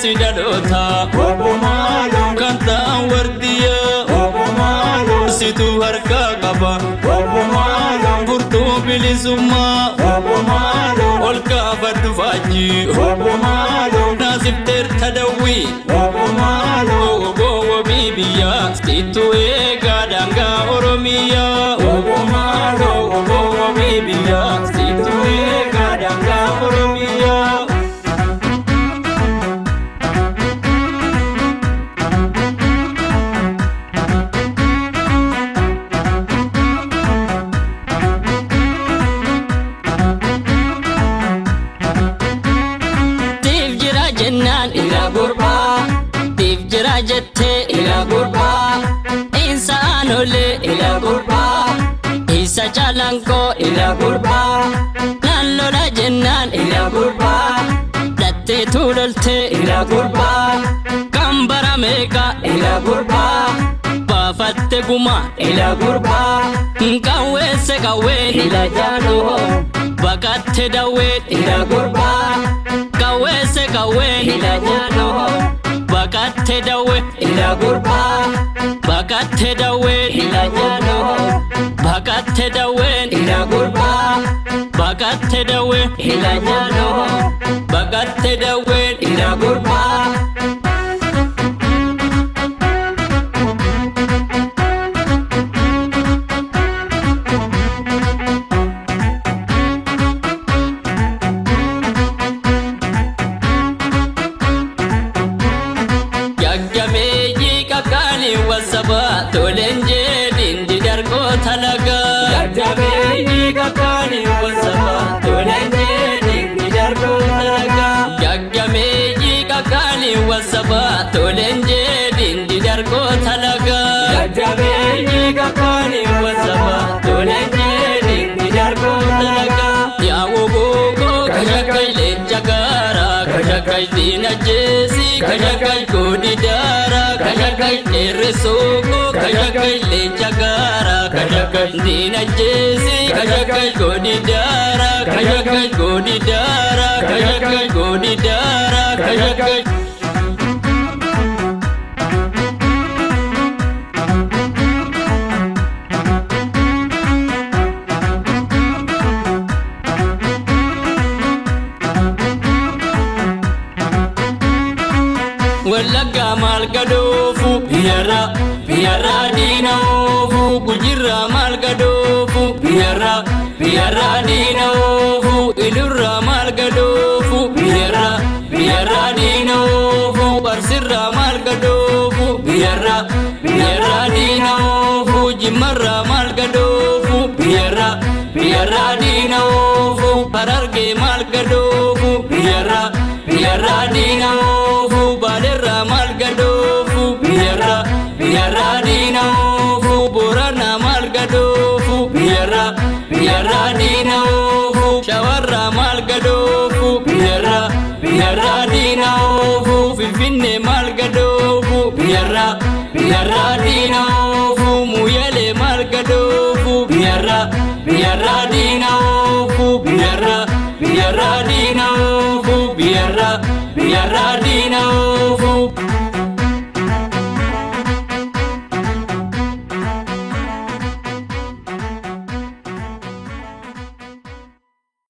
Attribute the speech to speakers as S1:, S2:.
S1: sidalota obomalo kanta wardiya obomalo situ harka qaba obomalo furtu bilisumma obomalo olka fadu faji obomalo nasifter tadawi obomalo obo bibiya situ egadanga oromiya obomalo obo bibiya situ egadanga oromiya jette ila gurba insano le ila gurba isa jalanko ila gurba nallo la jennan ila gurba datte tulolte ila gurba kambara meka ila gurba bafatte guma ila gurba kawese kawe ila jalo bagatte dawe ila gurba kawese kawe ila jalo bagatte dawe ila gurba bagatte dawe ila jalo bagatte dawe ila gurba bagatte dawe ila jalo bagatte dawe ila gurba tolenje dindi darko talaga gaggabe kakani wasaba tolenje dindi darko talaga gaggabe kakani wasaba tolenje dindi darko talaga gaggabe kakani wasaba tolenje dindi darko talaga ya wogo kajakai le jagara kajakai dinajesi kajakai kodidara kajakai eresoko kajakai le jagara kajakai dinajesi kajakai kodidara kajakai kodidara kajakai kodidara kajakai walaga malgadofu biyara biyara dinaofu gujira malgadofu biyara biyara dinaofu ilurra malgadofu biyara biyara dinaofu barsirra malgadofu biyara biyara dinaofu jimarra malgadofu biyara biyara dinaofu bararge malgadofu biyara biyara dinaofu balerra malgadofu biyara biyara dinaofu borana malgadofu biyara biyara dinaofu shawarra malgadofu biyara biyara dinaofu finfinne malgadofu biyara biyara dinaofu muyale malgadofu biyara biyara dinaofu biyara biyara dinaofu biyara biyara